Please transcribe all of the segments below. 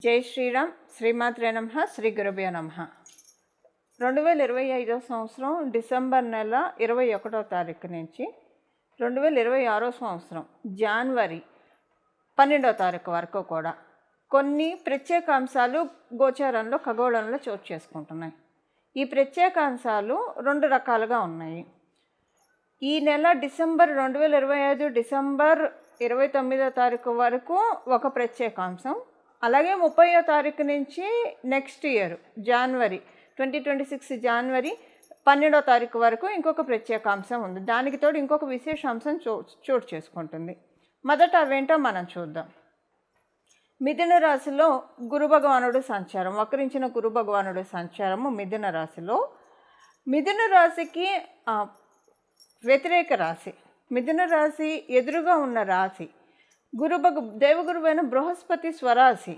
జై శ్రీరామ్. శ్రీమాత్రే నమః. శ్రీ గురుభ్యో నమః. 2025 సంవత్సరం డిసెంబర్ నెల 21వ తారీఖు నుంచి 2026 సంవత్సరం జనవరి 12వ తారీఖు వరకు కూడా కొన్ని ప్రత్యేక అంశాలు గోచారంలో ఖగోళంలో చోటు చేసుకుంటున్నాయి. ఈ ప్రత్యేక అంశాలు రెండు రకాలుగా ఉన్నాయి. ఈ నెల డిసెంబర్ 2025 డిసెంబర్ 29వ తారీఖు వరకు ఒక ప్రత్యేక అంశం, అలాగే 30వ తారీఖు నుంచి నెక్స్ట్ ఇయర్ జనవరి 2026 జనవరి 12వ తారీఖు వరకు ఇంకొక ప్రత్యేక అంశం ఉంది. దానికి తోడు ఇంకొక విశేష అంశం చోటు చేసుకుంటుంది. మొదట అవేంటో మనం చూద్దాం. మిథున రాశిలో గురు భగవానుడు సంచారం, వక్రించిన గురు భగవానుడు సంచారము మిథున రాశిలో. మిథున రాశికి వ్యతిరేక రాశి, మిథున రాశి ఎదురుగా ఉన్న రాశి దేవగురువైన బృహస్పతి స్వరాశి,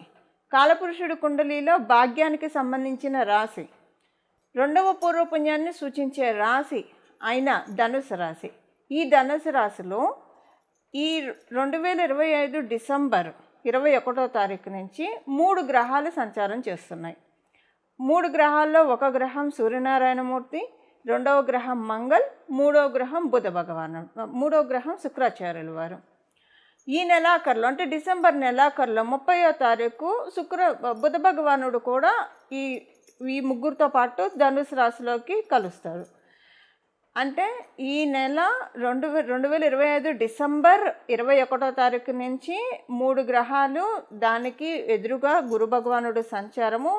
కాలపురుషుడు కుండలిలో భాగ్యానికి సంబంధించిన రాశి, రెండవ పూర్వపుణ్యాన్ని సూచించే రాశి అయిన ధనుసు రాశి. ఈ ధనుసు రాశిలో ఈ 2025 డిసెంబర్ 21వ తారీఖు నుంచి 3 గ్రహాలు సంచారం చేస్తున్నాయి. 3 గ్రహాల్లో ఒక గ్రహం సూర్యనారాయణమూర్తి, రెండవ గ్రహం మంగళ్, మూడవ గ్రహం బుధ భగవాను, మూడవ గ్రహం శుక్రాచార్యుల వారు. ఈ నెలాఖరులో అంటే డిసెంబర్ నెలాఖరులో 30వ తారీఖు బుధ భగవానుడు కూడా ఈ ముగ్గురితో పాటు ధనుసు రాశిలోకి కలుస్తారు. అంటే ఈ నెల 2025 డిసెంబర్ 21వ తారీఖు నుంచి 3 గ్రహాలు, దానికి ఎదురుగా గురు భగవానుడు సంచారము.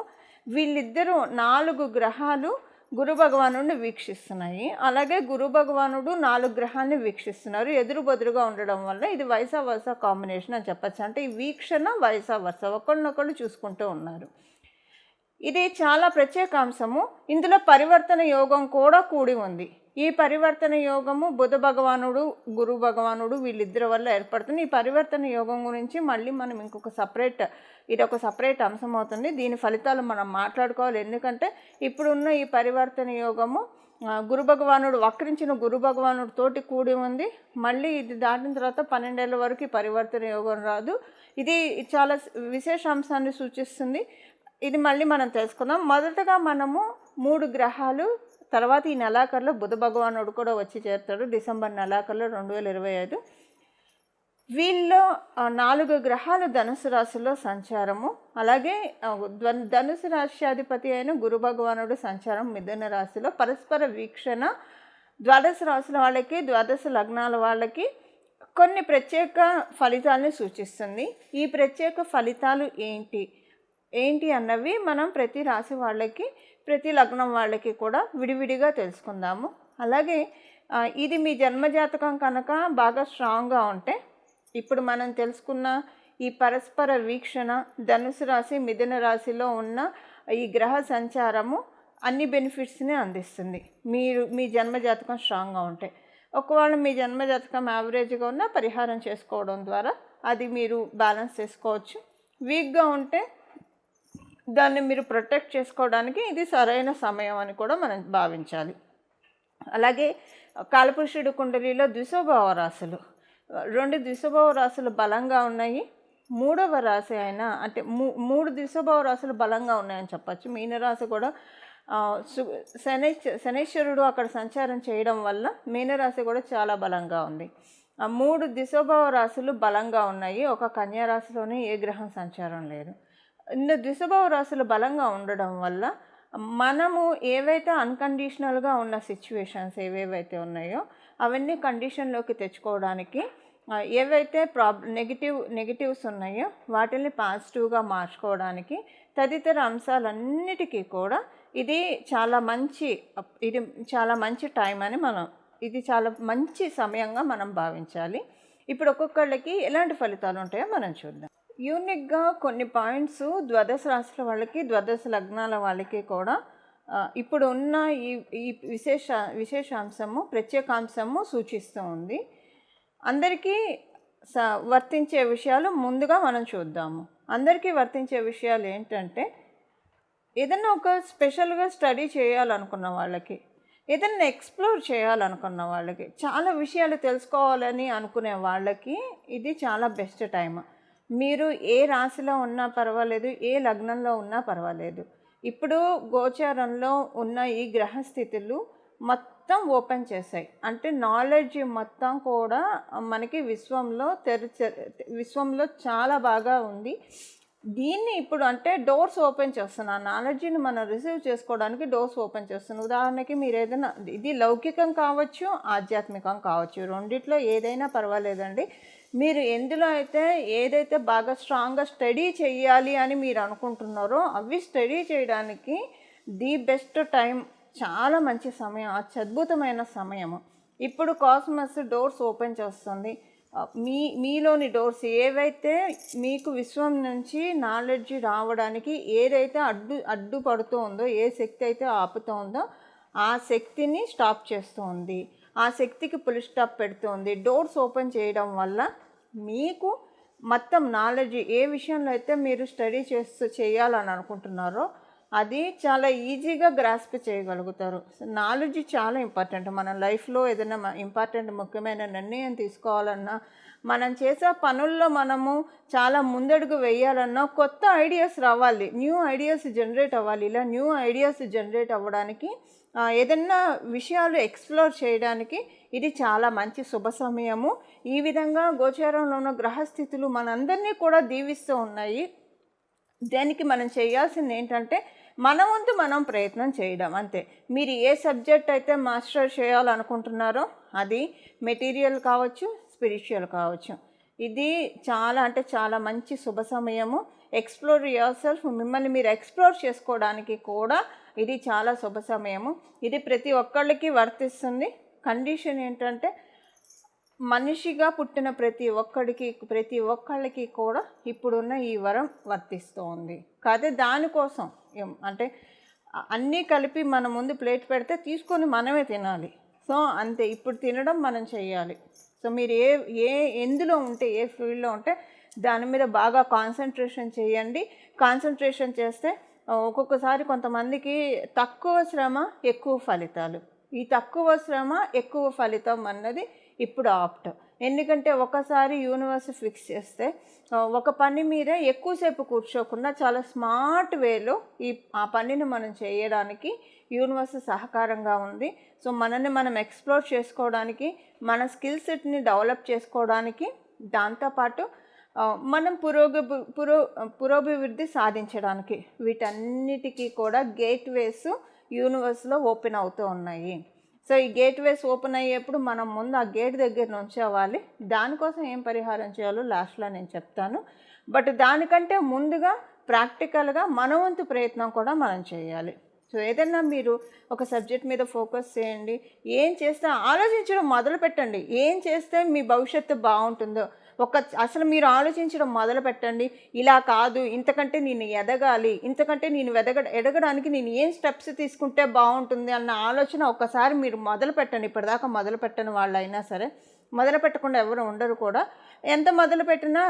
వీళ్ళిద్దరూ 4 గ్రహాలు గురు భగవానుడిని వీక్షిస్తున్నాయి. అలాగే గురు భగవానుడు 4 గ్రహాన్ని వీక్షిస్తున్నారు. ఎదురు బదురుగా ఉండడం వల్ల ఇది వైసా వర్సా కాంబినేషన్ అని చెప్పచ్చు. అంటే ఈ వీక్షణ వైసా వర్సా ఒకళ్ళనొకళ్ళు చూసుకుంటూ ఉన్నారు. ఇది చాలా ప్రత్యేక అంశము. ఇందులో పరివర్తన యోగం కూడా కూడి ఉంది. ఈ పరివర్తన యోగము బుధ భగవానుడు గురు భగవానుడు వీళ్ళిద్దరి వల్ల ఏర్పడుతుంది. ఈ పరివర్తన యోగం గురించి మళ్ళీ మనం ఇది ఒక సపరేట్ అంశం అవుతుంది. దీని ఫలితాలు మనం మాట్లాడుకోవాలి. ఎందుకంటే ఇప్పుడున్న ఈ పరివర్తన యోగము గురు భగవానుడు వక్రించిన గురు భగవానుడు తోటి కూడి ఉంది. మళ్ళీ ఇది దాటిన తర్వాత 12 ఏళ్ళ వరకు ఈ పరివర్తన యోగం రాదు. ఇది చాలా విశేష అంశాన్ని సూచిస్తుంది. ఇది మళ్ళీ మనం తెలుసుకుందాం. మొదటగా మనము 3 గ్రహాలు, తర్వాత ఈ నెలాఖరులో బుధ భగవానుడు కూడా వచ్చి చేరుతాడు డిసెంబర్ నెలాఖరులో 2025. వీళ్ళు 4 గ్రహాలు ధనుసు రాశిలో సంచారము, అలాగే ధనుసు రాశ్యాధిపతి అయిన గురు భగవానుడు సంచారం మిథున రాశిలో. పరస్పర వీక్షణ ద్వాదశ రాశుల వాళ్ళకి, ద్వాదశ లగ్నాల వాళ్ళకి కొన్ని ప్రత్యేక ఫలితాలని సూచిస్తుంది. ఈ ప్రత్యేక ఫలితాలు ఏంటి అన్నవి మనం ప్రతి రాశి వాళ్ళకి, ప్రతి లగ్నం వాళ్ళకి కూడా విడివిడిగా తెలుసుకుందాము. అలాగే ఇది మీ జన్మజాతకం కనుక బాగా స్ట్రాంగ్గా ఉంటే ఇప్పుడు మనం తెలుసుకున్న ఈ పరస్పర వీక్షణ ధనుసు రాశి మిథున రాశిలో ఉన్న ఈ గ్రహ సంచారము అన్ని బెనిఫిట్స్ని అందిస్తుంది మీ జన్మజాతకం స్ట్రాంగ్గా ఉంటే. ఒకవేళ మీ జన్మజాతకం యావరేజ్గా ఉన్న పరిహారం చేసుకోవడం ద్వారా అది మీరు బ్యాలెన్స్ చేసుకోవచ్చు. వీక్గా ఉంటే దాన్ని మీరు ప్రొటెక్ట్ చేసుకోవడానికి ఇది సరైన సమయం అని కూడా మనం భావించాలి. అలాగే కాలపురుషుడు కుండలిలో ద్విస్వభావ రాశులు, 2 ద్విస్వభావ రాశులు బలంగా ఉన్నాయి. 3వ రాశి అయినా అంటే 3 ద్విస్వభావ రాశులు బలంగా ఉన్నాయని చెప్పచ్చు. మీనరాశి కూడా శనైశ్వరుడు అక్కడ సంచారం చేయడం వల్ల మీనరాశి కూడా చాలా బలంగా ఉంది. 3 ద్విస్వభావ రాశులు బలంగా ఉన్నాయి. ఒక కన్యా రాశిలోనే ఏ గ్రహం సంచారం లేదు. ద్విస్వభావ రాశులు బలంగా ఉండడం వల్ల మనము ఏవైతే అన్కండిషనల్గా ఉన్న సిచ్యువేషన్స్ ఏవేవైతే ఉన్నాయో అవన్నీ కండిషన్లోకి తెచ్చుకోవడానికి, ఏవైతే నెగిటివ్స్ ఉన్నాయో వాటిని పాజిటివ్గా మార్చుకోవడానికి, తదితర అంశాలన్నిటికీ కూడా ఇది చాలా మంచి టైం అని ఇది చాలా మంచి సమయంగా మనం భావించాలి. ఇప్పుడు ఒక్కొక్కళ్ళకి ఎలాంటి ఫలితాలు ఉంటాయో మనం చూద్దాం. యూనిక్గా కొన్ని పాయింట్స్ ద్వాదశ రాశుల వాళ్ళకి, ద్వాదశ లగ్నాల వాళ్ళకి కూడా ఇప్పుడు ఉన్న ఈ విశేషాంశము ప్రత్యేకాంశము సూచిస్తూ ఉంది. అందరికీ వర్తించే విషయాలు ముందుగా మనం చూద్దాము. అందరికీ వర్తించే విషయాలు ఏంటంటే, ఏదైనా ఒక స్పెషల్గా స్టడీ చేయాలనుకున్న వాళ్ళకి, ఏదైనా ఎక్స్ప్లోర్ చేయాలనుకున్న వాళ్ళకి, చాలా విషయాలు తెలుసుకోవాలని అనుకునే వాళ్ళకి ఇది చాలా బెస్ట్ టైం. మీరు ఏ రాశిలో ఉన్నా పర్వాలేదు, ఏ లగ్నంలో ఉన్నా పర్వాలేదు. ఇప్పుడు గోచారంలో ఉన్న ఈ గ్రహస్థితులు మొత్తం ఓపెన్ చేశాయి. అంటే నాలెడ్జ్ మొత్తం కూడా మనకి విశ్వంలో చాలా బాగా ఉంది. దీన్ని ఇప్పుడు అంటే డోర్స్ ఓపెన్ చేస్తున్నా, నాలెడ్జ్ని మనం రిసీవ్ చేసుకోవడానికి డోర్స్ ఓపెన్ చేస్తున్నాను. ఉదాహరణకి మీరు ఏదైనా, ఇది లౌకికం కావచ్చు, ఆధ్యాత్మికం కావచ్చు, రెండిట్లో ఏదైనా పర్వాలేదండి. మీరు ఎందులో అయితే ఏదైతే బాగా స్ట్రాంగ్గా స్టడీ చేయాలి అని మీరు అనుకుంటున్నారో అవి స్టడీ చేయడానికి ది బెస్ట్ టైం, చాలా మంచి సమయం, అద్భుతమైన సమయము. ఇప్పుడు కాస్మస్ డోర్స్ ఓపెన్ చేస్తుంది. మీలోని డోర్స్ ఏవైతే మీకు విశ్వం నుంచి నాలెడ్జ్ రావడానికి ఏదైతే అడ్డుపడుతూ ఉందో, ఏ శక్తి అయితే ఆపుతూ ఉందో ఆ శక్తిని స్టాప్ చేస్తూ ఉంది, ఆ శక్తికి పుల్ స్టాప్ పెడుతుంది. డోర్స్ ఓపెన్ చేయడం వల్ల మీకు మొత్తం నాలెడ్జ్ ఏ విషయంలో అయితే మీరు స్టడీ చేయాలని అనుకుంటున్నారో అది చాలా ఈజీగా గ్రాస్ప్ చేయగలుగుతారు. నాలెడ్జ్ చాలా ఇంపార్టెంట్. మన లైఫ్లో ఏదైనా ముఖ్యమైన నిర్ణయం తీసుకోవాలన్నా, మనం చేసే పనుల్లో మనము చాలా ముందడుగు వేయాలన్నా కొత్త ఐడియాస్ రావాలి, న్యూ ఐడియాస్ జనరేట్ అవ్వాలి. ఇలా న్యూ ఐడియాస్ జనరేట్ అవ్వడానికి, ఏదైనా విషయాలు ఎక్స్ప్లోర్ చేయడానికి ఇది చాలా మంచి శుభ సమయము. ఈ విధంగా గోచారంలో ఉన్న గ్రహస్థితులు మనందరినీ కూడా దీవిస్తూ ఉన్నాయి. దానికి మనం చేయాల్సింది ఏంటంటే మన వంతు మనం ప్రయత్నం చేయడం అంతే. మీరు ఏ సబ్జెక్ట్ అయితే మాస్టర్ చేయాలనుకుంటున్నారో అది మెటీరియల్ కావచ్చు, స్పిరిచువల్ కావచ్చు, ఇది చాలా అంటే చాలా మంచి శుభ సమయము. ఎక్స్ప్లోర్ యువర్ సెల్ఫ్, మిమ్మల్ని మీరు ఎక్స్ప్లోర్ చేసుకోవడానికి కూడా ఇది చాలా శుభ సమయము. ఇది ప్రతి ఒక్కళ్ళకి వర్తిస్తుంది. కండిషన్ ఏంటంటే మనిషిగా పుట్టిన ప్రతి ఒక్కళ్ళకి కూడా ఇప్పుడున్న ఈ వరం వర్తిస్తూ ఉంది. కాదే దానికోసం అంటే అన్నీ కలిపి మన ముందు ప్లేట్ పెడితే తీసుకొని మనమే తినాలి. సో అంతే, ఇప్పుడు తినడం మనం చేయాలి. సో మీరు ఎందులో ఉంటే, ఏ ఫీల్డ్లో ఉంటే దాని మీద బాగా కాన్సన్ట్రేషన్ చేయండి. కాన్సన్ట్రేషన్ చేస్తే ఒక్కొక్కసారి కొంతమందికి తక్కువ శ్రమ ఎక్కువ ఫలితాలు, ఈ తక్కువ శ్రమ ఎక్కువ ఫలితం అన్నది ఇప్పుడు ఆప్ట్. ఎందుకంటే ఒకసారి యూనివర్స్ ఫిక్స్ చేస్తే ఒక పని మీద ఎక్కువసేపు కూర్చోకుండా చాలా స్మార్ట్ వేలో ఆ పనిని మనం చేయడానికి యూనివర్స్ సహకారంగా ఉంది. సో మనల్ని మనం ఎక్స్ప్లోర్ చేసుకోవడానికి, మన స్కిల్ సెట్ని డెవలప్ చేసుకోవడానికి, దాంతోపాటు మనం పురోభివృద్ధి సాధించడానికి, వీటన్నిటికీ కూడా గేట్వేస్ యూనివర్స్లో ఓపెన్ అవుతూ ఉన్నాయి. సో ఈ గేట్వేస్ ఓపెన్ అయ్యేప్పుడు మనం ముందు ఆ గేట్ దగ్గర నుంచోవాలి. దానికోసం ఏం పరిహారం చేయాలో లాస్ట్లో నేను చెప్తాను. బట్ దానికంటే ముందుగా ప్రాక్టికల్గా మన వంతు ప్రయత్నం కూడా మనం చేయాలి. సో ఏదైనా మీరు ఒక సబ్జెక్ట్ మీద ఫోకస్ చేయండి. ఏం చేస్తే ఆలోచించడం మొదలు పెట్టండి. ఏం చేస్తే మీ భవిష్యత్తు బాగుంటుందో అసలు మీరు ఆలోచించడం మొదలు పెట్టండి. ఇలా కాదు, ఇంతకంటే నేను ఎదగాలి, ఇంతకంటే నేను ఎదగడానికి నేను ఏం స్టెప్స్ తీసుకుంటే బాగుంటుంది అన్న ఆలోచన ఒక్కసారి మీరు మొదలు పెట్టండి. ఇప్పటిదాకా మొదలు పెట్టని వాళ్ళైనా సరే, మొదలు పెట్టకుండా ఎవరు ఉండరు కూడా. ఎంత మొదలు పెట్టినా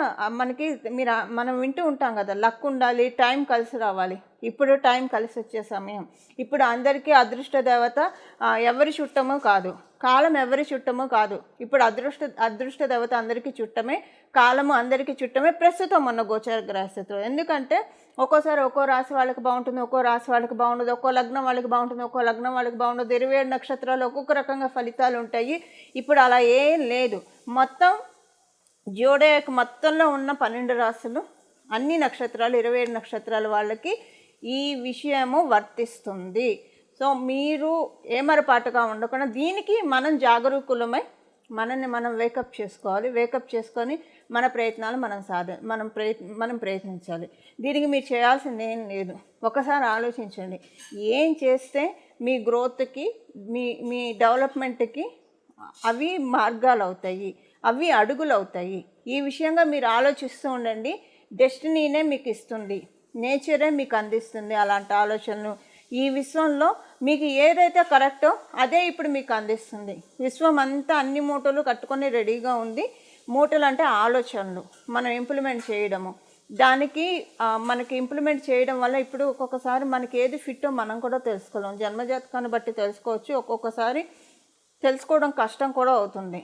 మనం వింటూ ఉంటాం కదా, లక్ ఉండాలి, టైం కలిసి రావాలి. ఇప్పుడు టైం కలిసి వచ్చే సమయం. ఇప్పుడు అందరికీ అదృష్ట దేవత ఎవరి చుట్టమో కాదు, కాలం ఎవరి చుట్టమో కాదు. ఇప్పుడు అదృష్ట దేవత అందరికీ చుట్టమే, కాలము అందరికీ చుట్టమే ప్రస్తుతం ఉన్న గోచర గ్రహస్థితిలో. ఎందుకంటే ఒక్కోసారి ఒక్కో రాశి వాళ్ళకి బాగుంటుంది, ఒక్కో రాశి వాళ్ళకి బాగుండదు, ఒక్కో లగ్నం వాళ్ళకి బాగుంటుంది, ఒక్కో లగ్నం వాళ్ళకి బాగుండదు. 27 నక్షత్రాలు ఒక్కొక్క రకంగా ఫలితాలు ఉంటాయి. ఇప్పుడు అలా ఏం లేదు. మొత్తం జోడియాక్ మొత్తంలో ఉన్న 12 రాశులు, అన్ని నక్షత్రాలు, 27 నక్షత్రాల వాళ్ళకి ఈ విషయము వర్తిస్తుంది. సో మీరు ఏమరపాటుగా ఉండకుండా దీనికి మనం జాగరూకులమై మనల్ని మనం వేకప్ చేసుకోవాలి. వేకప్ చేసుకొని మన ప్రయత్నాలు మనం ప్రయత్నించాలి. దీనికి మీరు చేయాల్సింది ఏం లేదు. ఒకసారి ఆలోచించండి, ఏం చేస్తే మీ గ్రోత్కి, మీ డెవలప్మెంట్కి అవి మార్గాలు అవుతాయి, అవి అడుగులు అవుతాయి. ఈ విషయంగా మీరు ఆలోచిస్తూ ఉండండి. డెస్టినీనే మీకు ఇస్తుంది, నేచరే మీకు అందిస్తుంది అలాంటి ఆలోచనలు. ఈ విశ్వంలో మీకు ఏదైతే కరెక్టో అదే ఇప్పుడు మీకు అందిస్తుంది. విశ్వం అంతా అన్ని మూటలు కట్టుకొని రెడీగా ఉంది. మూటలు అంటే ఆలోచనలు మనం ఇంప్లిమెంట్ చేయడము. దానికి మనకి ఇంప్లిమెంట్ చేయడం వల్ల ఇప్పుడు ఒక్కొక్కసారి మనకి ఏది ఫిట్టో మనం కూడా తెలుసుకోలేం. జన్మజాతకాన్ని బట్టి తెలుసుకోవచ్చు, ఒక్కొక్కసారి తెలుసుకోవడం కష్టం కూడా అవుతుంది.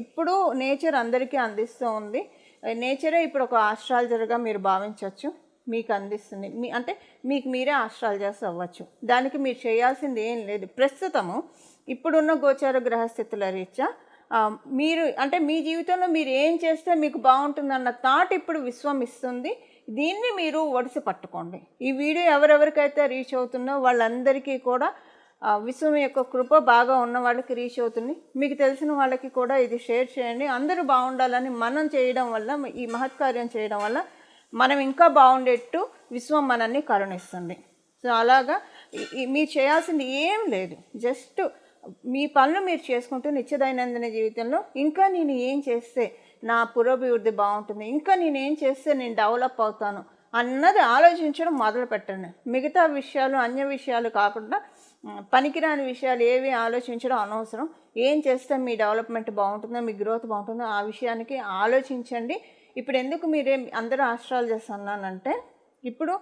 ఇప్పుడు నేచర్ అందరికీ అందిస్తూ ఉంది. నేచరే ఇప్పుడు ఒక ఆస్ట్రాలజర్గా మీరు భావించవచ్చు, మీకు అందిస్తుంది. అంటే మీకు మీరే ఆస్ట్రాలజర్స్ అవ్వచ్చు. దానికి మీరు చేయాల్సింది ఏం లేదు. ప్రస్తుతము ఇప్పుడున్న గోచార గ్రహస్థితుల రీత్యా మీరు అంటే మీ జీవితంలో మీరు ఏం చేస్తే మీకు బాగుంటుందన్న థాట్ ఇప్పుడు విశ్వం ఇస్తుంది. దీన్ని మీరు ఒడిసి పట్టుకోండి. ఈ వీడియో ఎవరెవరికైతే రీచ్ అవుతుందో వాళ్ళందరికీ కూడా విశ్వం యొక్క కృప బాగా ఉన్న వాళ్ళకి రీచ్ అవుతుంది. మీకు తెలిసిన వాళ్ళకి కూడా ఇది షేర్ చేయండి. అందరూ బాగుండాలని మనం చేయడం వల్ల, ఈ మహత్కార్యం చేయడం వల్ల మనం ఇంకా బాగుండేట్టు విశ్వం మనల్ని కరుణిస్తుంది. సో అలాగా మీరు చేయాల్సింది ఏం లేదు. జస్ట్ మీ పనులు మీరు చేసుకుంటూ నిత్య దైనందిన జీవితంలో ఇంకా నేను ఏం చేస్తే నా పురోభివృద్ధి బాగుంటుంది, ఇంకా నేను ఏం చేస్తే నేను డెవలప్ అవుతాను అన్నది ఆలోచించడం మొదలు పెట్టండి. మిగతా విషయాలు, అన్య విషయాలు కాకుండా పనికిరాని విషయాలు ఏవి ఆలోచించడం అనవసరం. ఏం చేస్తే మీ డెవలప్మెంట్ బాగుంటుందో, మీ గ్రోత్ బాగుంటుందో ఆ విషయానికి ఆలోచించండి. ఇప్పుడు ఎందుకు మీరే అందరూ ఆస్ట్రాలజర్స్ అన్నానంటే, ఇప్పుడు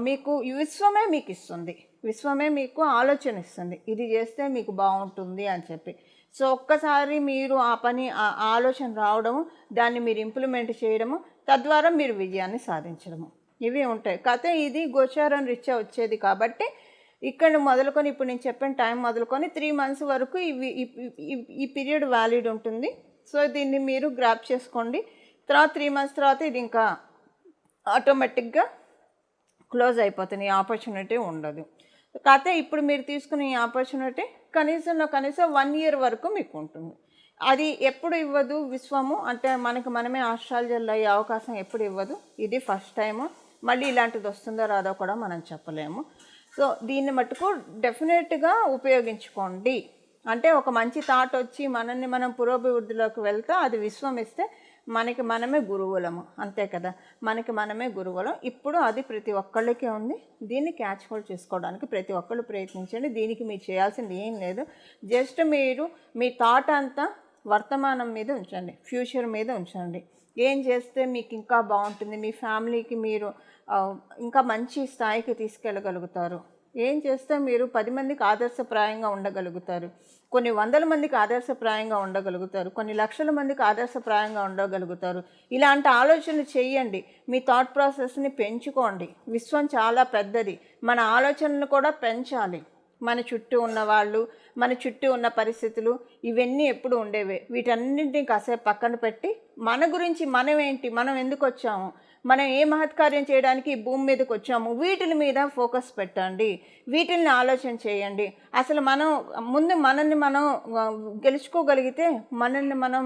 మీకు విశ్వమే మీకు ఇస్తుంది, విశ్వమే మీకు ఆలోచన ఇస్తుంది, ఇది చేస్తే మీకు బాగుంటుంది అని చెప్పి. సో ఒక్కసారి మీరు ఆ పని ఆలోచన రావడము, దాన్ని మీరు ఇంప్లిమెంట్ చేయడము, తద్వారా మీరు విజయాన్ని సాధించడము, ఇవి ఉంటాయి. కాకపోతే ఇది గోచారం రీత్యా వచ్చేది కాబట్టి ఇక్కడ మొదలుకొని, ఇప్పుడు నేను చెప్పిన టైం మొదలుకొని 3 months వరకు ఈ పీరియడ్ వ్యాలిడ్ ఉంటుంది. సో దీన్ని మీరు గ్రాప్ చేసుకోండి. తర్వాత 3 months తర్వాత ఇది ఇంకా ఆటోమేటిక్గా క్లోజ్ అయిపోతుంది, ఈ ఆపర్చునిటీ ఉండదు. కాకపోతే ఇప్పుడు మీరు తీసుకునే ఈ ఆపర్చునిటీ కనీసం 1 year వరకు మీకు ఉంటుంది. అది ఎప్పుడు ఇవ్వదు విశ్వము, అంటే మనమే ఆస్ట్రాలజర్లు అయ్యే అవకాశం ఎప్పుడు ఇవ్వదు. ఇది ఫస్ట్ టైము. మళ్ళీ ఇలాంటిది వస్తుందో రాదో కూడా మనం చెప్పలేము. సో దీన్ని మట్టుకు డెఫినెట్గా ఉపయోగించుకోండి. అంటే ఒక మంచి థాట్ వచ్చి మనల్ని మనం పురోభివృద్ధిలోకి వెళ్తే అది విశ్వం ఇస్తే మనమే గురువులము, అంతే కదా, మనమే గురువులం. ఇప్పుడు అది ప్రతి ఒక్కళ్ళకి ఉంది. దీన్ని క్యాచ్ హోల్డ్ చేసుకోవడానికి ప్రతి ఒక్కళ్ళు ప్రయత్నించండి. దీనికి మీరు చేయాల్సింది ఏం లేదు. జస్ట్ మీరు మీ థాట్ అంతా వర్తమానం మీద ఉంచండి, ఫ్యూచర్ మీద ఉంచండి. ఏం చేస్తే మీకు ఇంకా బాగుంటుంది, మీ ఫ్యామిలీకి మీరు ఇంకా మంచి స్థాయికి తీసుకెళ్ళగలుగుతారు, ఏం చేస్తే మీరు 10 మందికి ఆదర్శప్రాయంగా ఉండగలుగుతారు, కొన్ని 100 మందికి ఆదర్శప్రాయంగా ఉండగలుగుతారు, కొన్ని లక్షల మందికి ఆదర్శప్రాయంగా ఉండగలుగుతారు. ఇలాంటి ఆలోచనలు చేయండి. మీ థాట్ ప్రాసెస్ని పెంచుకోండి. విశ్వం చాలా పెద్దది, మన ఆలోచనలు కూడా పెంచాలి. మన చుట్టూ ఉన్న వాళ్ళు, మన చుట్టూ ఉన్న పరిస్థితులు ఇవన్నీ ఎప్పుడు ఉండేవే. వీటన్నింటినీ కాసేపు పక్కన పెట్టి మన గురించి, మనం ఎందుకు వచ్చాము, మనం ఏ మహత్కార్యం చేయడానికి ఈ భూమి మీదకి వచ్చాము, వీటిని మీద ఫోకస్ పెట్టండి, వీటిని ఆలోచన చేయండి. అసలు మనల్ని మనం గెలుచుకోగలిగితే, మనల్ని మనం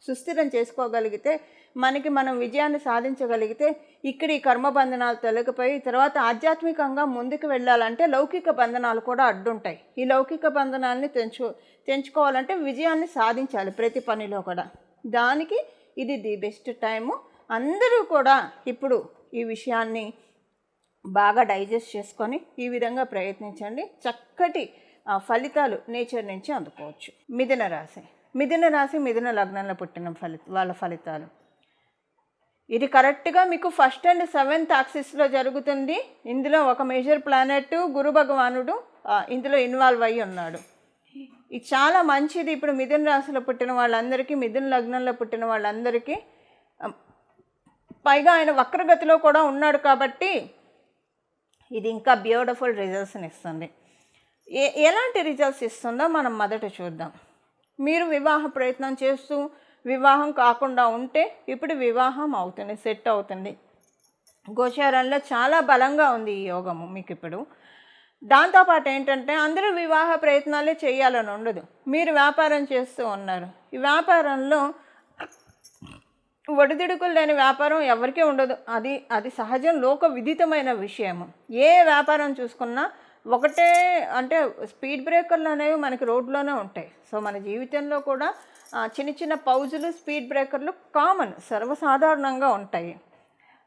సుస్థిరం చేసుకోగలిగితే, మనం విజయాన్ని సాధించగలిగితే, ఇక్కడ ఈ కర్మబంధనాలు తొలగిపోయి తర్వాత ఆధ్యాత్మికంగా ముందుకు వెళ్ళాలంటే లౌకిక బంధనాలు కూడా అడ్డుంటాయి. ఈ లౌకిక బంధనాలని తెంచుకోవాలంటే విజయాన్ని సాధించాలి ప్రతి పనిలో కూడా. దానికి ఇది ది బెస్ట్ టైము. అందరూ కూడా ఇప్పుడు ఈ విషయాన్ని బాగా డైజెస్ట్ చేసుకొని ఈ విధంగా ప్రయత్నించండి. చక్కటి ఫలితాలు నేచర్ నుంచి అందుకోవచ్చు. మిథున రాశి, మిథున లగ్నంలో పుట్టిన వాళ్ళ ఫలితాలు. ఇది కరెక్ట్గా మీకు 1st and 7th యాక్సిస్లో జరుగుతుంది. ఇందులో ఒక మేజర్ ప్లానెట్ గురు భగవానుడు ఇందులో ఇన్వాల్వ్ అయ్యి ఉన్నాడు. ఇది చాలా మంచిది. ఇప్పుడు మిథున రాశిలో పుట్టిన వాళ్ళందరికీ, మిథున లగ్నంలో పుట్టిన వాళ్ళందరికీ, పైగా ఆయన వక్రగతిలో కూడా ఉన్నాడు కాబట్టి ఇది ఇంకా బ్యూటిఫుల్ రిజల్ట్స్ని ఇస్తుంది. ఎలాంటి రిజల్ట్స్ ఇస్తుందో మనం మొదట చూద్దాం. మీరు వివాహ ప్రయత్నం చేస్తూ వివాహం కాకుండా ఉంటే ఇప్పుడు వివాహం అవుతుంది, సెట్ అవుతుంది. గోచారంలో చాలా బలంగా ఉంది ఈ యోగము మీకు ఇప్పుడు. దాంతోపాటు ఏంటంటే అందరూ వివాహ ప్రయత్నాలే చేయాలని ఉండదు. మీరు వ్యాపారం చేస్తూ ఉన్నారు. ఈ వ్యాపారంలో ఒడిదుడుకులు లేని వ్యాపారం ఎవరికీ ఉండదు. అది సహజం, లోక విదితమైన విషయము. ఏ వ్యాపారం చూసుకున్నా ఒకటే, అంటే స్పీడ్ బ్రేకర్లు అనేవి మనకి రోడ్లోనే ఉంటాయి. సో మన జీవితంలో కూడా చిన్న చిన్న పౌజులు, స్పీడ్ బ్రేకర్లు కామన్, సర్వసాధారణంగా ఉంటాయి.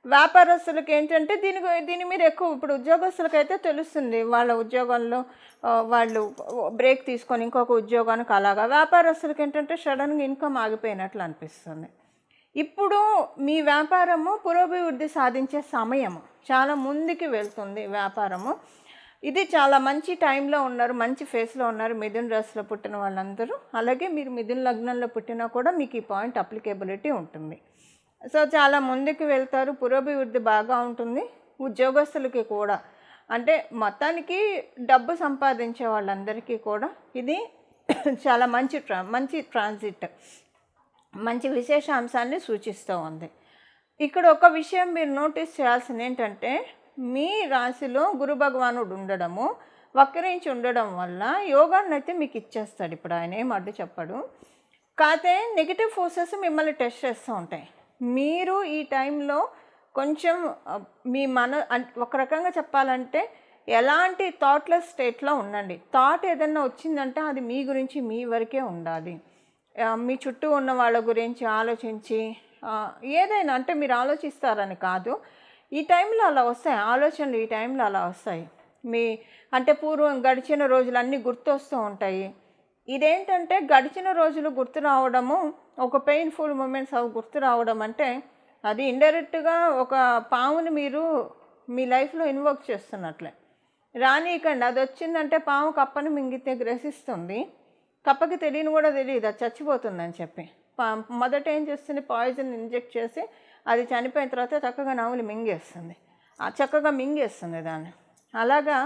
వ్యాపారస్తులకి ఏంటంటే దీని మీద ఎక్కువ, ఇప్పుడు ఉద్యోగస్తులకైతే తెలుస్తుంది, వాళ్ళ ఉద్యోగంలో వాళ్ళు బ్రేక్ తీసుకొని ఇంకొక ఉద్యోగానికి అలాగా. వ్యాపారస్తులకి ఏంటంటే సడన్గా ఇన్కమ్ ఆగిపోయినట్లు అనిపిస్తుంది. ఇప్పుడు మీ వ్యాపారము పురోభివృద్ధి సాధించే సమయము, చాలా ముందుకు వెళ్తుంది వ్యాపారము. ఇది చాలా మంచి టైంలో ఉన్నారు, మంచి ఫేస్లో ఉన్నారు మిథున రాశిలో పుట్టిన వాళ్ళందరూ. అలాగే మీరు మిథున లగ్నంలో పుట్టినా కూడా మీకు ఈ పాయింట్ అప్లికేబిలిటీ ఉంటుంది. సో చాలా ముందుకు వెళ్తారు, పురోభివృద్ధి బాగా ఉంటుంది. ఉద్యోగస్తులకి కూడా అంటే మొత్తానికి డబ్బు సంపాదించే వాళ్ళందరికీ కూడా ఇది చాలా మంచి ట్రాన్సిట్, మంచి విశేష అంశాన్ని సూచిస్తూ ఉంది. ఇక్కడ ఒక విషయం మీరు నోటీస్ చేయాల్సింది ఏంటంటే, మీ రాశిలో గురు భగవానుడు ఉండడము, వక్రించి ఉండడం వల్ల యోగాన్ని అయితే మీకు ఇచ్చేస్తాడు. ఇప్పుడు ఆయన ఏం అడ్డు చెప్పడు. కాకపోతే నెగిటివ్ ఫోర్సెస్ మిమ్మల్ని టెస్ట్ చేస్తూ ఉంటాయి. మీరు ఈ టైంలో కొంచెం మీ ఒక రకంగా చెప్పాలంటే ఎలాంటి థాట్లెస్ స్టేట్లో ఉండండి. థాట్ ఏదన్నా వచ్చిందంటే అది మీ గురించి మీ వరకే ఉండాలి. మీ చుట్టూ ఉన్న వాళ్ళ గురించి ఆలోచించి ఏదైనా అంటే మీరు ఆలోచిస్తారని కాదు, ఈ టైంలో అలా వస్తాయి ఆలోచనలు, ఈ టైంలో అలా వస్తాయి. అంటే పూర్వం గడిచిన రోజులు అన్నీ గుర్తొస్తూ ఉంటాయి. ఇదేంటంటే గడిచిన రోజులు గుర్తు రావడము, ఒక పెయిన్ఫుల్ మూమెంట్స్ అవి గుర్తు రావడం అంటే అది ఇండైరెక్ట్గా ఒక పాముని మీరు మీ లైఫ్లో ఇన్వోక్ చేస్తున్నట్లే. రానీకండి, అది వచ్చిందంటే పాము కప్పని మింగితే గ్రసిస్తుంది. కప్పకి తెలియని కూడా తెలియదు అది చచ్చిపోతుందని చెప్పి. మొదట ఏం చేస్తుంది, పాయిజన్ ఇంజెక్ట్ చేసి అది చనిపోయిన తర్వాత చక్కగా నవ్వులు మింగేస్తుంది, చక్కగా మింగేస్తుంది దాన్ని. అలాగా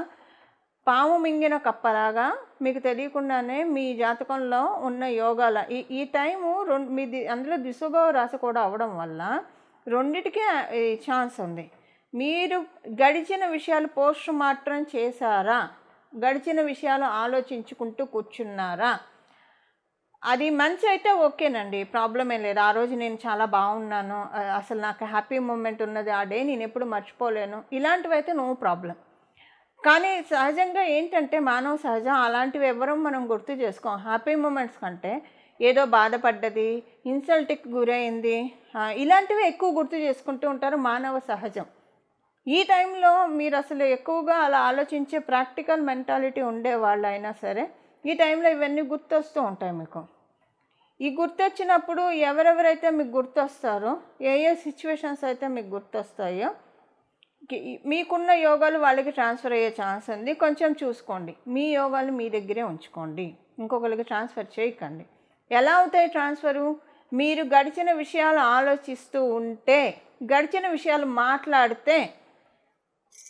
పాము మింగిన కప్పలాగా మీకు తెలియకుండానే మీ జాతకంలో ఉన్న యోగాల ఈ టైము మీది అందులో దిశభావ రాశి కూడా అవ్వడం వల్ల రెండిటికే ఛాన్స్ ఉంది. మీరు గడిచిన విషయాలు పోస్ట్ మార్టం చేశారా, గడిచిన విషయాలు ఆలోచించుకుంటూ కూర్చున్నారా, అది మంచి అయితే ఓకేనండి, ప్రాబ్లం ఏం లేదు. ఆ రోజు నేను చాలా బాగున్నాను, అసలు నాకు హ్యాపీ మూమెంట్ ఉన్నది, ఆ డే నేను ఎప్పుడు మర్చిపోలేను, ఇలాంటివి అయితే నో ప్రాబ్లం. కానీ సహజంగా ఏంటంటే మానవ సహజం అలాంటివి ఎవరూ మనం గుర్తు చేసుకోం. హ్యాపీ మూమెంట్స్ కంటే ఏదో బాధపడ్డది, ఇన్సల్ట్కి గురైంది, ఇలాంటివి ఎక్కువ గుర్తు చేసుకుంటూ ఉంటారు, మానవ సహజం. ఈ టైంలో మీరు అసలు ఎక్కువగా అలా ఆలోచించే ప్రాక్టికల్ మెంటాలిటీ ఉండే వాళ్ళు అయినా సరే ఈ టైంలో ఇవన్నీ గుర్తొస్తూ ఉంటాయి మీకు. ఈ గుర్తొచ్చినప్పుడు ఎవరెవరైతే మీకు గుర్తొస్తారో, ఏ సిచ్యువేషన్స్ అయితే మీకు గుర్తొస్తాయో, మీకున్న యోగాలు వాళ్ళకి ట్రాన్స్ఫర్ అయ్యే ఛాన్స్ ఉంది. కొంచెం చూసుకోండి, మీ యోగాలు మీ దగ్గరే ఉంచుకోండి, ఇంకొకరికి ట్రాన్స్ఫర్ చేయకండి. ఎలా అవుతాయి ట్రాన్స్ఫరు? మీరు గడిచిన విషయాలు ఆలోచిస్తూ ఉంటే, గడిచిన విషయాలు మాట్లాడితే,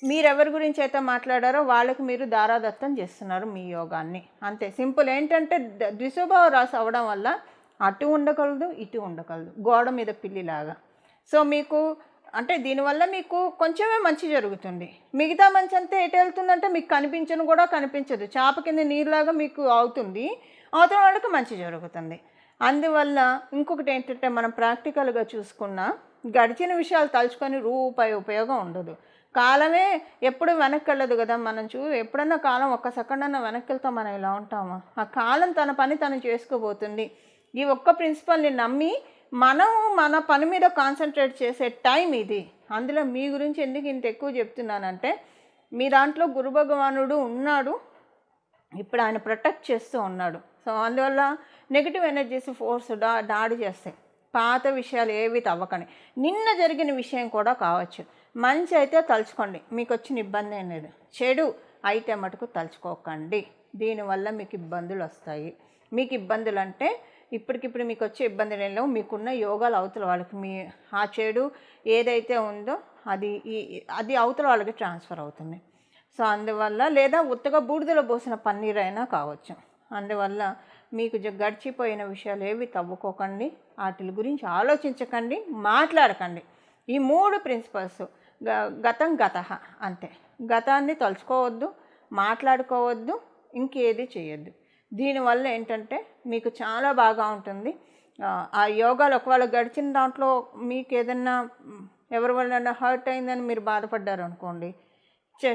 మీరెవరి గురించి అయితే మాట్లాడారో వాళ్ళకి మీరు దారాదత్తం చేస్తున్నారు మీ యోగాన్ని. అంతే సింపుల్. ఏంటంటే ద్విస్వభావ రాశి అవ్వడం వల్ల అటు ఉండగలదు, ఇటు ఉండగలదు, గోడ మీద పిల్లిలాగా. సో మీకు అంటే దీనివల్ల మీకు కొంచెమే మంచి జరుగుతుంది. మిగతా మంచి అంతా ఎటు వెళ్తుందంటే మీకు కనిపించను కూడా కనిపించదు, చేప కింద నీరులాగా మీకు అవుతుంది, అవతల వాళ్ళకి మంచి జరుగుతుంది. అందువల్ల ఇంకొకటి ఏంటంటే మనం ప్రాక్టికల్గా చూసుకున్న గడిచిన విషయాలు తలుచుకొని రూపాయి ఉపయోగం ఉండదు. కాలమే ఎప్పుడు వెనక్కి వెళ్ళదు కదా. మనం ఎప్పుడన్నా కాలం ఒక్క సెకండ్ అన్నా వెనక్కి వెళ్తాం, మనం ఇలా ఉంటామా? ఆ కాలం తన పని తను చేసుకోబోతుంది. ఈ ఒక్క ప్రిన్సిపల్ని నమ్మి మనం మన పని మీద కాన్సన్ట్రేట్ చేసే టైం ఇది. అందులో మీ గురించి ఎందుకు ఇంత ఎక్కువ చెప్తున్నానంటే, మీ దాంట్లో గురు భగవానుడు ఉన్నాడు, ఇప్పుడు ఆయన ప్రొటెక్ట్ చేస్తూ ఉన్నాడు. సో అందువల్ల నెగిటివ్ ఎనర్జీస్ ఫోర్స్ దాడి చేస్తాయి. పాత విషయాలు ఏవి తవ్వకండి. నిన్న జరిగిన విషయం కూడా కావచ్చు. మంచి అయితే తలుచుకోండి, మీకు వచ్చిన ఇబ్బంది ఏం లేదు. చెడు అయితే మటుకు తలుచుకోకండి, దీనివల్ల మీకు ఇబ్బందులు వస్తాయి. మీకు ఇబ్బందులు అంటే ఇప్పటికిప్పుడు మీకు వచ్చే ఇబ్బందులు ఏం లేవు, మీకున్న యోగాలు అవతల వాళ్ళకి మీ ఆ చెడు ఏదైతే ఉందో అది అవతల వాళ్ళకి ట్రాన్స్ఫర్ అవుతుంది. సో అందువల్ల లేదా ఉత్తగా బూడిదలో పోసిన పన్నీర్ అయినా కావచ్చు. అందువల్ల మీకు గడిచిపోయిన విషయాలు ఏవి తవ్వుకోకండి, వాటి గురించి ఆలోచించకండి, మాట్లాడకండి. ఈ 3 ప్రిన్సిపల్స్ గతం గతః అంతే. గతాన్ని తలుచుకోవద్దు, మాట్లాడుకోవద్దు, ఇంకేది చేయొద్దు. దీనివల్ల ఏంటంటే మీకు చాలా బాగా ఉంటుంది. ఆ యోగాలు ఒకవేళ గడిచిన దాంట్లో మీకు ఏదన్నా ఎవరి వల్ల హర్ట్ అయిందని మీరు బాధపడ్డారు అనుకోండి,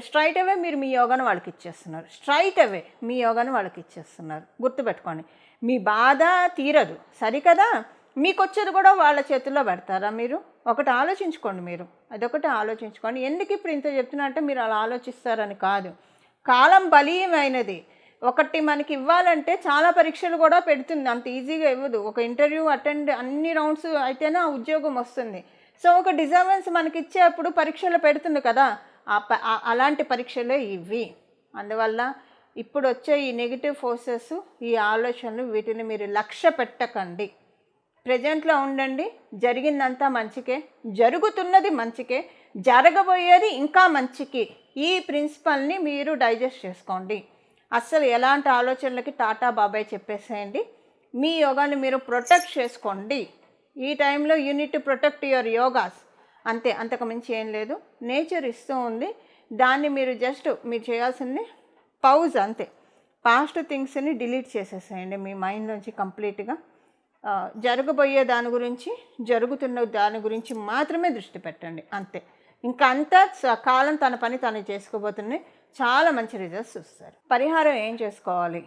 స్ట్రైట్ అవే మీరు మీ యోగాను వాళ్ళకి ఇచ్చేస్తున్నారు. స్ట్రైట్ అవే మీ యోగాను వాళ్ళకి ఇచ్చేస్తున్నారు. గుర్తుపెట్టుకోండి, మీ బాధ తీరదు సరికదా, మీకు వచ్చేది కూడా వాళ్ళ చేతుల్లో పెడతారా మీరు? ఒకటి ఆలోచించుకోండి, మీరు అదొకటి ఆలోచించుకోండి. ఎందుకు ఇప్పుడు ఇంత చెప్తున్నా అంటే మీరు అలా ఆలోచిస్తారని కాదు. కాలం బలీయమైనది. ఒకటి మనకి ఇవ్వాలంటే చాలా పరీక్షలు కూడా పెడుతుంది, అంత ఈజీగా ఇవ్వదు. ఒక ఇంటర్వ్యూ అటెండ్ అన్ని రౌండ్స్ అయితేనే ఆ ఉద్యోగం వస్తుంది. సో ఒక డిజర్వెన్స్ మనకి ఇచ్చేప్పుడు పరీక్షలు పెడుతుంది కదా, అలాంటి పరీక్షలే ఇవి. అందువల్ల ఇప్పుడు వచ్చే ఈ నెగిటివ్ ఫోర్సెస్, ఈ ఆలోచనలు, వీటిని మీరు లక్ష్య పెట్టకండి. ప్రజెంట్లో ఉండండి. జరిగిందంతా మంచికే, జరుగుతున్నది మంచికే, జరగబోయేది ఇంకా మంచికి. ఈ ప్రిన్సిపల్ని మీరు డైజెస్ట్ చేసుకోండి. అస్సలు ఎలాంటి ఆలోచనలకి టాటా బాబాయ్ చెప్పేసేయండి. మీ యోగాని మీరు ప్రొటెక్ట్ చేసుకోండి. ఈ టైంలో you need to protect your yogas. అంతే, అంతకు మించి ఏం లేదు. నేచర్ ఇస్తూ ఉంది, దాన్ని మీరు మీరు చేయాల్సింది పౌజ్ అంతే. పాస్ట్ థింగ్స్ని డిలీట్ చేసేసేయండి మీ మైండ్ నుంచి కంప్లీట్గా. జరగబోయే దాని గురించి, జరుగుతున్న దాని గురించి మాత్రమే దృష్టి పెట్టండి, అంతే. ఇంకా అంతా కాలం తన పని తను చేసుకోబోతుంది. చాలా మంచి రిజల్ట్స్ వస్తారు. పరిహారం ఏం చేసుకోవాలి?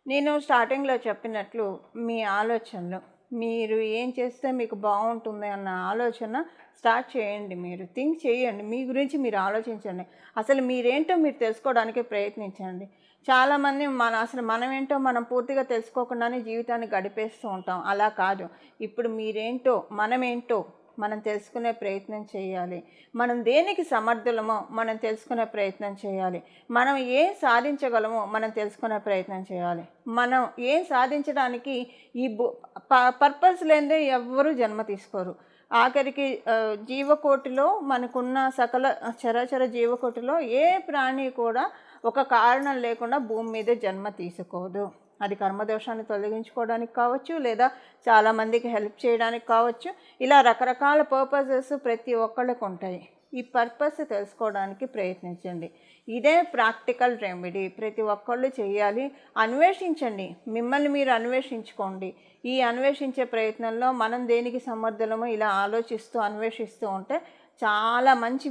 నేను స్టార్టింగ్లో చెప్పినట్లు మీ ఆలోచనలు, మీరు ఏం చేస్తే మీకు బాగుంటుంది అన్న ఆలోచన స్టార్ట్ చేయండి. మీరు థింక్ చేయండి, మీ గురించి మీరు ఆలోచించండి. అసలు మీరేంటో మీరు తెలుసుకోవడానికి ప్రయత్నించండి. చాలామంది అసలు మనమేంటో మనం పూర్తిగా తెలుసుకోకుండానే జీవితాన్ని గడిపేస్తూ ఉంటాం. అలా కాదు, ఇప్పుడు మీరేంటో మనమేంటో మనం తెలుసుకునే ప్రయత్నం చేయాలి. మనం దేనికి సమర్థులమో మనం తెలుసుకునే ప్రయత్నం చేయాలి. మనం ఏం సాధించగలమో మనం తెలుసుకునే ప్రయత్నం చేయాలి. మనం ఏం సాధించడానికి ఈ పర్పస్ లేనిదే ఎవ్వరూ జన్మ తీసుకోరు. ఆఖరికి జీవకోటిలో మనకున్న సకల చరాచర జీవకోటిలో ఏ ప్రాణి కూడా ఒక కారణం లేకుండా భూమి మీద జన్మ తీసుకోదు. అది కర్మదోషాన్ని తొలగించుకోవడానికి కావచ్చు, లేదా చాలామందికి హెల్ప్ చేయడానికి కావచ్చు. ఇలా రకరకాల పర్పసెస్ ప్రతి ఒక్కళ్ళకు ఉంటాయి. ఈ పర్పస్ తెలుసుకోవడానికి ప్రయత్నించండి. ఇదే ప్రాక్టికల్ రెమెడీ, ప్రతి ఒక్కళ్ళు చేయాలి. అన్వేషించండి, మిమ్మల్ని మీరు అన్వేషించుకోండి. ఈ అన్వేషించే ప్రయత్నంలో మనం దేనికి సమర్థులమో ఇలా ఆలోచిస్తూ అన్వేషిస్తూ ఉంటే చాలా మంచి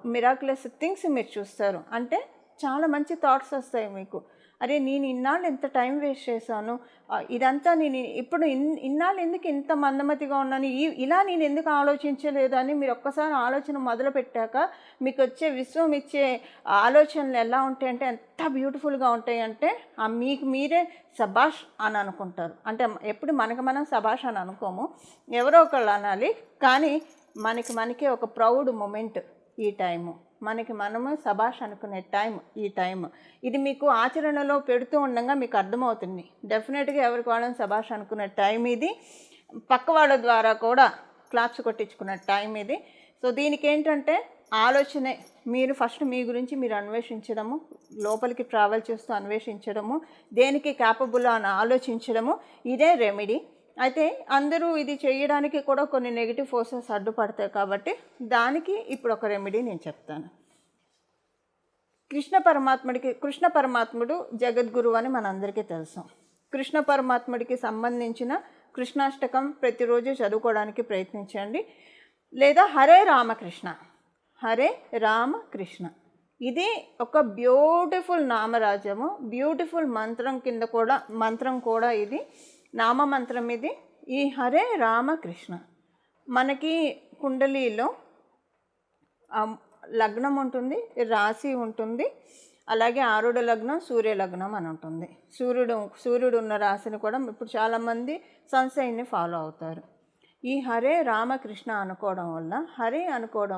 మిరాక్యులస్ థింగ్స్ మీరు చూస్తారు. అంటే చాలా మంచి థాట్స్ వస్తాయి మీకు. అరే, నేను ఇన్నాళ్ళు ఎంత టైం వేస్ట్ చేశాను, ఇదంతా నేను ఇప్పుడు ఇన్నాళ్ళు ఎందుకు ఇంత మందమతిగా ఉన్నాను, ఇలా నేను ఎందుకు ఆలోచించలేదు అని మీరు ఒక్కసారి ఆలోచన మొదలు పెట్టాక మీకు వచ్చే విశ్వం ఇచ్చే ఆలోచనలు ఎలా ఉంటాయంటే ఎంత బ్యూటిఫుల్గా ఉంటాయంటే మీకు మీరే సబాష్ అని అనుకుంటారు. అంటే ఎప్పుడు మనం సబాష్ అని అనుకోము, ఎవరో ఒకళ్ళు అనాలి. కానీ మనకే ఒక ప్రౌడ్ మూమెంట్ ఈ టైము. మనము సబాష్ అనుకునే ఈ టైం ఇది మీకు ఆచరణలో పెడుతూ ఉండగా మీకు అర్థమవుతుంది. డెఫినెట్గా ఎవరికి వాళ్ళని సబాష్ అనుకునే టైం ఇది. పక్క వాళ్ళ ద్వారా కూడా క్లాప్స్ కొట్టించుకునే టైం ఇది. సో దీనికి ఏంటంటే ఆలోచనే, మీరు ఫస్ట్ మీ గురించి మీరు అన్వేషించడము, లోపలికి ట్రావెల్ చేస్తూ అన్వేషించడము, దేనికి క్యాపబుల్ అని ఆలోచించడము, ఇదే రెమెడీ. అయితే అందరూ ఇది చేయడానికి కూడా కొన్ని నెగిటివ్ ఫోర్సెస్ అడ్డుపడతాయి. కాబట్టి దానికి ఇప్పుడు ఒక రెమెడీ నేను చెప్తాను. కృష్ణ పరమాత్ముడు జగద్గురువు అని మనందరికీ తెలుసు. కృష్ణ పరమాత్ముడికి సంబంధించిన కృష్ణాష్టకం ప్రతిరోజు చదువుకోవడానికి ప్రయత్నించండి. లేదా హరే రామకృష్ణ, హరే రామకృష్ణ, ఇది ఒక బ్యూటిఫుల్ నామరాజము, బ్యూటిఫుల్ మంత్రం కూడా ఇది నామమంత్రం. ఇది ఈ హరే రామకృష్ణ మనకి కుండలిలో లగ్నం ఉంటుంది, రాశి ఉంటుంది, అలాగే ఆరుడ లగ్నం, సూర్య లగ్నం అని ఉంటుంది. సూర్యుడు ఉన్న రాశిని కూడా ఇప్పుడు చాలామంది సన్సైన్ని ఫాలో అవుతారు. ఈ హరే రామకృష్ణ అనుకోవడం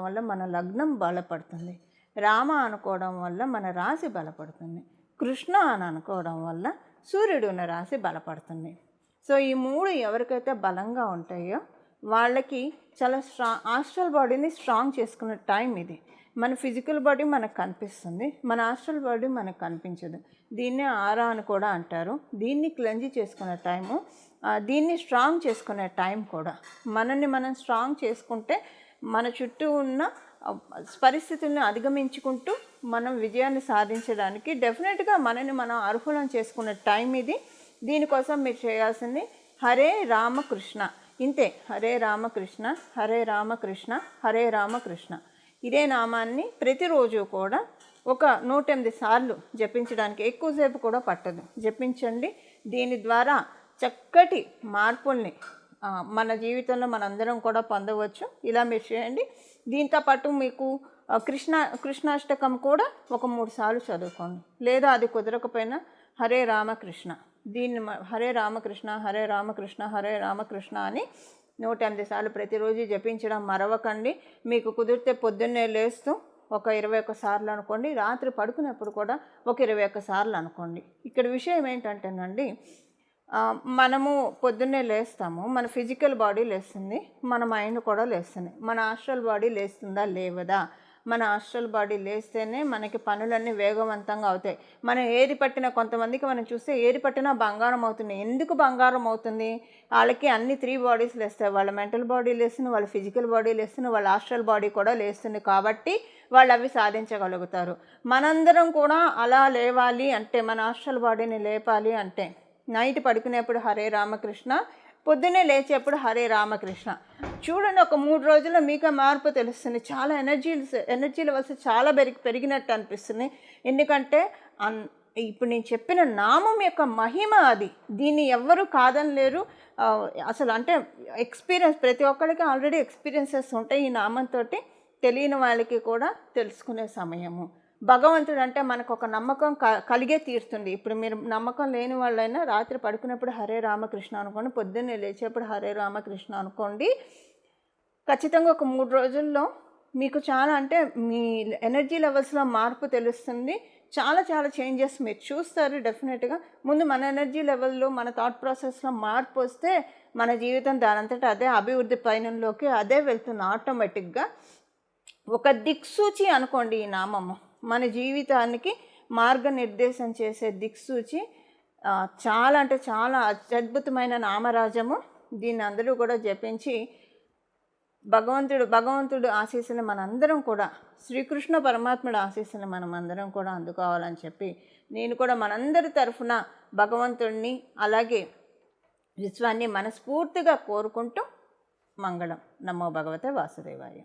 వల్ల మన లగ్నం బలపడుతుంది. రామ అనుకోవడం వల్ల మన రాశి బలపడుతుంది. కృష్ణ అని అనుకోవడం వల్ల సూర్యుడు ఉన్న రాశి బలపడుతుంది. సో ఈ మూడు ఎవరికైతే బలంగా ఉంటాయో వాళ్ళకి చాలా ఆస్ట్రల్ బాడీని స్ట్రాంగ్ చేసుకునే టైం ఇది. మన ఫిజికల్ బాడీ మనకు కనిపిస్తుంది, మన ఆస్ట్రల్ బాడీ మనకు కనిపించదు. దీన్నే ఆరా అని కూడా అంటారు. దీన్ని క్లెంజ్ చేసుకునే టైము, దీన్ని స్ట్రాంగ్ చేసుకునే టైం కూడా. మనల్ని మనం స్ట్రాంగ్ చేసుకుంటే మన చుట్టూ ఉన్న పరిస్థితులను అధిగమించుకుంటూ మనం విజయాన్ని సాధించడానికి డెఫినెట్గా మనల్ని మనం అర్హులను చేసుకునే టైం ఇది. దీనికోసం మీరు చేయాల్సింది హరే రామకృష్ణ, ఇంతే. హరే రామకృష్ణ, హరే రామకృష్ణ, హరే రామకృష్ణ, ఇదే నామాన్ని ప్రతిరోజు కూడా ఒక 108 సార్లు జపించడానికి ఎక్కువసేపు కూడా పట్టదు, జపించండి. దీని ద్వారా చక్కటి మార్పుల్ని మన జీవితంలో మనందరం కూడా పొందవచ్చు. ఇలా మీరు చేయండి. దీంతోపాటు మీకు కృష్ణాష్టకం కూడా ఒక 3 సార్లు చదువుకోండి. లేదా అది కుదరకపోయినా హరే రామకృష్ణ, దీన్ని హరే రామకృష్ణ, హరే రామకృష్ణ, హరే రామకృష్ణ అని 108 సార్లు ప్రతిరోజు జపించడం మరవకండి. మీకు కుదిరితే పొద్దున్నే లేస్తూ ఒక 21 సార్లు అనుకోండి. రాత్రి పడుకునేప్పుడు కూడా ఒక 21 సార్లు అనుకోండి. ఇక్కడ విషయం ఏంటంటేనండి, మనము పొద్దున్నే లేస్తాము, మన ఫిజికల్ బాడీ లేస్తుంది, మన మైండ్ కూడా లేస్తుంది. మన ఆస్ట్రల్ బాడీ లేస్తుందా లేవదా? మన ఆస్ట్రల్ బాడీ లేస్తేనే మనకి పనులన్నీ వేగవంతంగా అవుతాయి. మనం ఏది పట్టినా, కొంతమందికి మనం చూస్తే ఏది పట్టినా బంగారం అవుతుంది. ఎందుకు బంగారం అవుతుంది? వాళ్ళకి అన్ని 3 బాడీస్ లేస్తాయి. వాళ్ళ మెంటల్ బాడీ లేస్తుంది, వాళ్ళ ఫిజికల్ బాడీ లేస్తుంది, వాళ్ళ ఆస్ట్రల్ బాడీ కూడా లేస్తుంది. కాబట్టి వాళ్ళు అవి సాధించగలుగుతారు. మనందరం కూడా అలా లేవాలి అంటే, మన ఆస్ట్రల్ బాడీని లేపాలి అంటే నైట్ పడుకునేప్పుడు హరే రామకృష్ణ, పొద్దున్నే లేచేప్పుడు హరే రామకృష్ణ. చూడండి, ఒక 3 రోజుల్లో మీకే మార్పు తెలుస్తుంది. చాలా ఎనర్జీ లెవెల్స్ చాలా పెరిగినట్టు అనిపిస్తుంది. ఎందుకంటే ఇప్పుడు నేను చెప్పిన నామం యొక్క మహిమ అది. దీన్ని ఎవ్వరూ కాదనలేరు. అసలు అంటే ఎక్స్పీరియన్స్, ప్రతి ఒక్కరికి ఆల్రెడీ ఎక్స్పీరియన్సెస్ ఉంటాయి ఈ నామంతో. తెలియని వాళ్ళకి కూడా తెలుసుకునే సమయము. భగవంతుడు అంటే మనకు ఒక నమ్మకం కలిగే తీరుతుంది. ఇప్పుడు మీరు నమ్మకం లేని వాళ్ళైనా రాత్రి పడుకున్నప్పుడు హరే రామకృష్ణ అనుకోండి, పొద్దున్నే లేచేప్పుడు హరే రామకృష్ణ అనుకోండి. ఖచ్చితంగా ఒక 3 రోజుల్లో మీకు చాలా అంటే మీ ఎనర్జీ లెవెల్స్లో మార్పు తెలుస్తుంది. చాలా చాలా చేంజెస్ మీరు చూస్తారు డెఫినెట్గా. ముందు మన ఎనర్జీ లెవెల్లో, మన థాట్ ప్రాసెస్లో మార్పు వస్తే మన జీవితం దానంతటా అదే అభివృద్ధి పయనంలోకి అదే వెళ్తుంది ఆటోమేటిక్గా. ఒక దిక్సూచి అనుకోండి ఈ నామము. మన జీవితానికి మార్గనిర్దేశం చేసే దిక్సూచి. చాలా అంటే చాలా అత్యద్భుతమైన నామరాజము. దీన్ని అందరూ కూడా జపించి భగవంతుడు ఆశీస్సులు మనందరం కూడా, శ్రీకృష్ణ పరమాత్ముడు ఆశీస్సులు మనం అందరం కూడా అందుకోవాలని చెప్పి నేను కూడా మనందరి తరఫున భగవంతుడిని అలాగే విశ్వాన్ని మనస్ఫూర్తిగా కోరుకుంటూ మంగళం. నమో భగవతే వాసుదేవాయ.